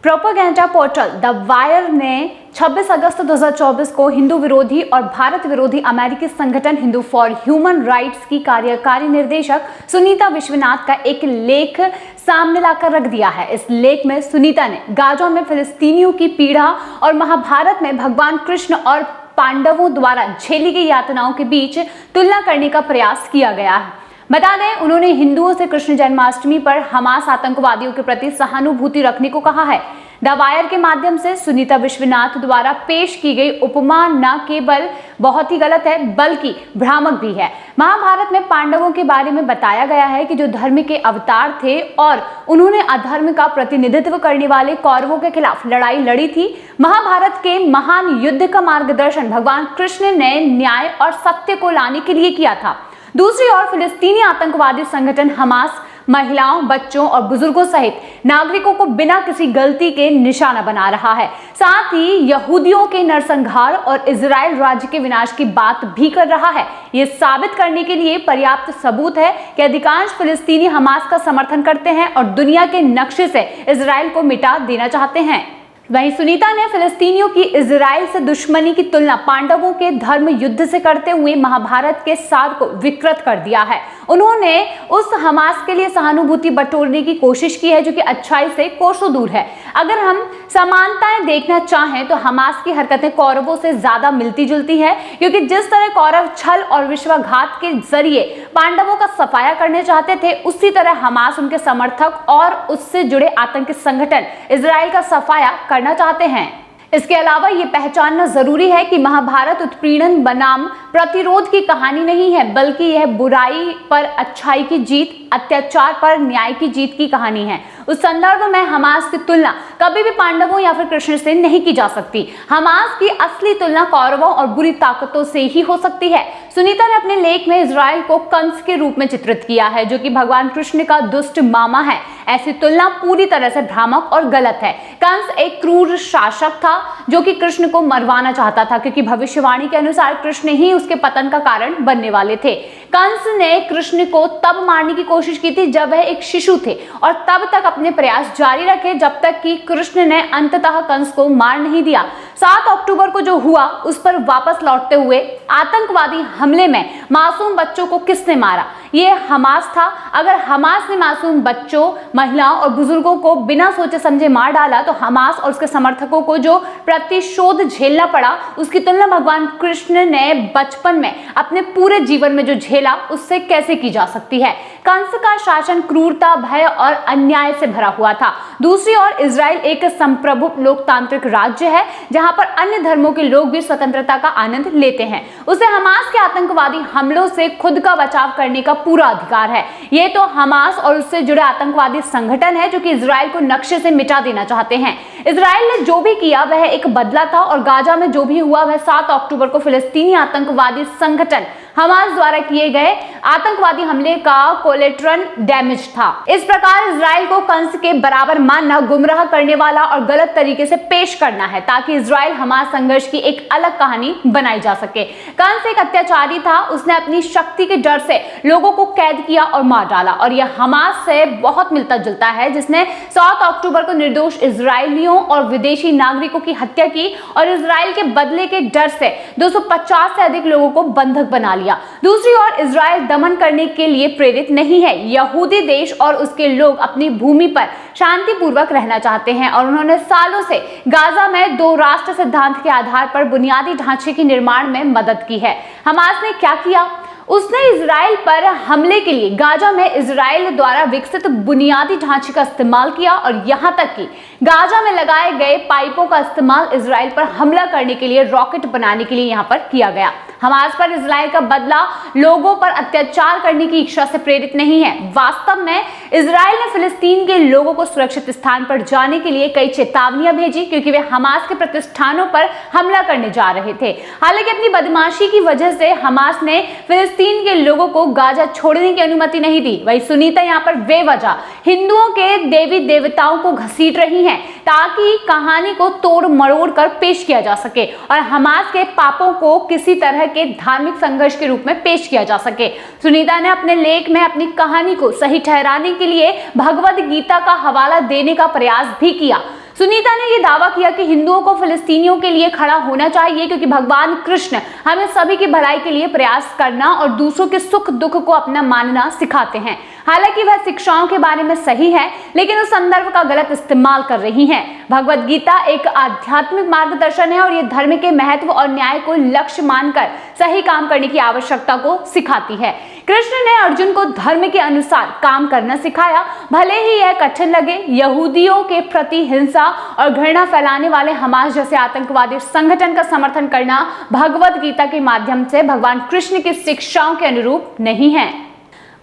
Propaganda portal the wire ने 26 अगस्त 2024 को हिंदू विरोधी और भारत विरोधी अमेरिकी संगठन हिंदू फॉर ह्यूमन राइट्स की कार्यकारी निर्देशक सुनीता विश्वनाथ का एक लेख सामने लाकर रख दिया है। इस लेख में सुनीता ने गाजा में फिलिस्तीनियों की पीड़ा और महाभारत में भगवान कृष्ण और पांडवों द्वारा झेली गई यातनाओं के बीच तुलना करने का प्रयास किया गया है। बता दें, उन्होंने हिंदुओं से कृष्ण जन्माष्टमी पर हमास आतंकवादियों के प्रति सहानुभूति रखने को कहा है। द वायर के माध्यम से सुनीता विश्वनाथ द्वारा पेश की गई उपमा न केवल बहुत ही गलत है बल्कि भ्रामक भी है। महाभारत में पांडवों के बारे में बताया गया है कि जो धर्म के अवतार थे और उन्होंने अधर्म का प्रतिनिधित्व करने वाले कौरवों के खिलाफ लड़ाई लड़ी थी। महाभारत के महान युद्ध का मार्गदर्शन भगवान कृष्ण ने न्याय और सत्य को लाने के लिए किया था। दूसरी ओर फिलिस्तीनी आतंकवादी संगठन हमास महिलाओं, बच्चों और बुजुर्गों सहित नागरिकों को बिना किसी गलती के निशाना बना रहा है। साथ ही यहूदियों के नरसंहार और इजराइल राज्य के विनाश की बात भी कर रहा है। ये साबित करने के लिए पर्याप्त सबूत है कि अधिकांश फिलिस्तीनी हमास का समर्थन करते हैं और दुनिया के नक्शे से इजराइल को मिटा देना चाहते हैं। वहीं सुनीता ने फिलिस्तीनियों की इजराइल से दुश्मनी की तुलना पांडवों के धर्म युद्ध से करते हुए महाभारत के सार को विकृत कर दिया है। उन्होंने उस हमास के लिए सहानुभूति बटोरने की कोशिश की है जो कि अच्छाई से कोसों दूर है। अगर हम समानताएं देखना चाहें तो हमास की हरकतें कौरवों से ज्यादा मिलती जुलती है, क्योंकि जिस तरह कौरव छल और विश्वासघात के जरिए पांडवों का सफाया करने चाहते थे, उसी तरह हमास उनके समर्थक और उससे जुड़े आतंकी संगठन इजराइल का सफाया करना चाहते हैं। इसके अलावा ये पहचानना जरूरी है कि महाभारत उत्पीड़न बनाम प्रतिरोध की कहानी नहीं है, बल्कि यह बुराई पर अच्छाई की जीत, अत्याचार पर न्याय की जीत की कहानी है। उस संदर्भ में हमास की तुलना कभी भी पांडवों या फिर कृष्ण से नहीं की जा सकती। हमास की असली तुलना कौरवों और बुरी ताकतों से ही हो सकती है। सुनीता ने अपने लेख में इजराइल को कंस के रूप में चित्रित किया है, जो कि भगवान कृष्ण का दुष्ट मामा है। ऐसी तुलना पूरी तरह से भ्रामक और गलत है। कंस एक क्रूर शासक था जो कि कृष्ण को मरवाना चाहता था, क्योंकि भविष्यवाणी के अनुसार कृष्ण ही उसके पतन का कारण बनने वाले थे। कंस ने कृष्ण को तब मारने की कोशिश की थी जब वह एक शिशु थे, और तब तक अपने प्रयास जारी रखे जब तक कि कृष्ण ने अंततः कंस को मार नहीं दिया। 7 अक्टूबर को जो हुआ उस पर वापस लौटते हुए आतंकवादी हमले में मासूम बच्चों को किसने मारा? ये हमास था। अगर हमास ने मासूम बच्चों, महिलाओं और बुजुर्गों को बिना सोचे समझे मार डाला, तो हमास और उसके समर्थकों को जो प्रतिशोध झेलना पड़ा, उसकी तुलना भगवान कृष्ण ने बचपन में अपने पूरे जीवन में जो झेला उससे कैसे की जा सकती है? कंस का शासन क्रूरता, भय और अन्याय से भरा हुआ था। दूसरी ओर इजराइल एक संप्रभु लोकतांत्रिक राज्य है जहां पर अन्य धर्मों के लोग भी स्वतंत्रता का आनंद लेते हैं। उसे हमास के आतंकवादी हमलों से खुद का बचाव करने का पूरा अधिकार है। ये तो हमास और उससे जुड़े आतंकवादी संगठन है जो कि इजराइल को नक्शे से मिटा देना चाहते हैं। इजराइल ने जो भी किया वह एक बदला था, और गाजा में जो भी हुआ वह 7 अक्टूबर को फिलिस्तीनी आतंकवादी संगठन हमास द्वारा किए गए आतंकवादी हमले का कोलेट्रल डैमेज था। इस प्रकार इजराइल को कंस के बराबर मानना गुमराह करने वाला और गलत तरीके से पेश करना है, ताकि इजराइल हमास संघर्ष की एक अलग कहानी बनाई जा सके। कंस एक अत्याचारी था। उसने अपनी शक्ति के डर से लोगों को कैद किया और मार डाला, और यह हमास से बहुत मिलता जुलता है जिसने 7 अक्टूबर को निर्दोष इजरायलियों और विदेशी नागरिकों की हत्या की और इजराइल के बदले के डर से 250 से अधिक लोगों को बंधक बना लिया। दूसरी ओर इजराइल दमन करने के लिए प्रेरित नहीं है। यहूदी देश और उसके लोग अपनी भूमि पर शांतिपूर्वक रहना चाहते हैं, और उन्होंने सालों से गाजा में 2 राष्ट्र सिद्धांत के आधार पर बुनियादी ढांचे के निर्माण में मदद की है। हमास ने क्या किया? उसने इजराइल पर हमले के लिए गाजा में इजराइल द्वारा विकसित बुनियादी ढांचे का इस्तेमाल किया, और यहां तक कि गाजा में लगाए गए पाइपों का इस्तेमाल इजराइल पर हमला करने के लिए, रॉकेट बनाने के लिए यहां पर किया गया। हमास पर इजराइल का बदला लोगों पर अत्याचार करने की इच्छा से प्रेरित नहीं है। वास्तव में इजराइल ने फिलिस्तीन के लोगों को सुरक्षित स्थान पर जाने के लिए कई चेतावनियां भेजी, क्योंकि वे हमास के प्रतिष्ठानों पर हमला करने जा रहे थे। हालांकि अपनी बदमाशी की वजह से हमास ने फिलिस्तीन के लोगों को गाजा छोड़ने की अनुमति नहीं दी। वही सुनीता यहाँ पर बेवजह हिंदुओं के देवी देवताओं को घसीट रही हैं, ताकि कहानी को तोड़ मरोड़ कर पेश किया जा सके और हमास के पापों को किसी तरह के धार्मिक संघर्ष के रूप में पेश किया जा सके। सुनीता ने अपने लेख में अपनी कहानी को सही ठहराने के लिए भगवद गीता का हवाला देने का प्रयास भी किया। सुनीता ने यह दावा किया कि हिंदुओं को फिलिस्तीनियों के लिए खड़ा होना चाहिए, क्योंकि भगवान कृष्ण हमें सभी की भलाई के लिए प्रयास करना और दूसरों के सुख दुख को अपना मानना सिखाते हैं। हालांकि वह शिक्षाओं के बारे में सही है, लेकिन उस संदर्भ का गलत इस्तेमाल कर रही हैं। भगवद गीता एक आध्यात्मिक मार्गदर्शन है और यह धर्म के महत्व और न्याय को लक्ष्य मानकर सही काम करने की आवश्यकता को सिखाती है। कृष्ण ने अर्जुन को धर्म के अनुसार काम करना सिखाया, भले ही यह कठिन लगे। यहूदियों के प्रति हिंसा और घृणा फैलाने वाले हमास जैसे आतंकवादी संगठन का समर्थन करना भगवद गीता के माध्यम से भगवान कृष्ण की शिक्षाओं के अनुरूप नहीं है।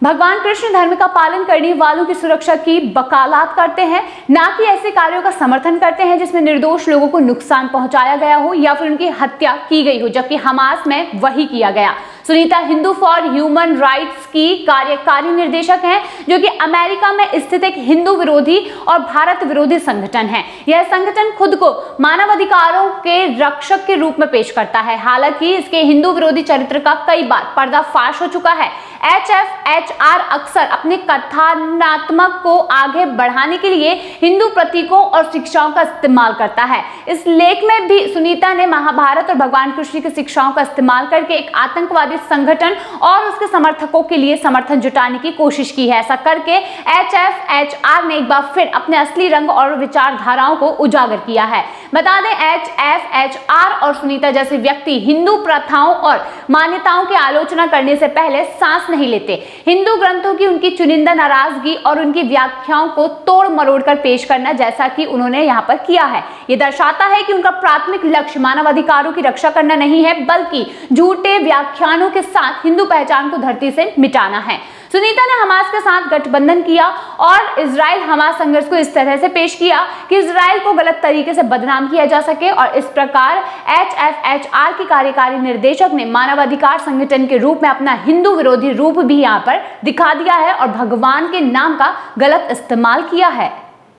भगवान कृष्ण धर्म का पालन करने वालों की सुरक्षा की वकालत करते हैं, ना कि ऐसे कार्यों का समर्थन करते हैं जिसमें निर्दोष लोगों को नुकसान पहुंचाया गया हो या फिर उनकी हत्या की गई हो, जबकि हमास में वही किया गया। Sunita Hindu for human rights की कार्यकारी निर्देशक हैं, जो कि अमेरिका में स्थित एक हिंदू विरोधी और भारत विरोधी संगठन है। यह संगठन खुद को मानवाधिकारों के रक्षक के रूप में पेश करता है। हालांकि इसके हिंदू विरोधी चरित्र का कई बार पर्दाफाश हो चुका है। HFHR अक्सर अपने कथनात्मक को आगे बढ़ाने के लिए हिंदू प्रतीकों और शिक्षाओं का इस्तेमाल करता है। इस लेख में भी सुनीता ने महाभारत और भगवान कृष्ण की शिक्षाओं का इस्तेमाल करके एक आतंकवादी संगठन और उसके समर्थकों के लिए समर्थन जुटाने की कोशिश की है। ऐसा करके HFHR ने एक बार फिर अपने असली रंग और विचारधाराओं को उजागर किया है। बता दें, HFHR और सुनीता जैसे व्यक्ति हिंदू प्रथाओं और मान्यताओं की आलोचना करने से पहले सांस नहीं लेते। हिंदू ग्रंथों की उनकी चुनिंदा नाराजगी और उनकी व्याख्याओं को तोड़ मरोड़ कर पेश करना, जैसा कि उन्होंने यहाँ पर किया है, ये दर्शाता है कि उनका प्राथमिक लक्ष्य मानवाधिकारों की रक्षा करना नहीं है, बल्कि झूठे व्याख्यानों के साथ हिंदू पहचान को धरती से मिटाना है। सुनीता ने हमास के साथ गठबंधन किया और इजराइल हमास संघर्ष को इस तरह से पेश किया कि इजराइल को गलत तरीके से बदनाम किया जा सके, और इस प्रकार HFHR की कार्यकारी निर्देशक ने मानवाधिकार संगठन के रूप में अपना हिंदू विरोधी रूप भी यहाँ पर दिखा दिया है और भगवान के नाम का गलत इस्तेमाल किया है।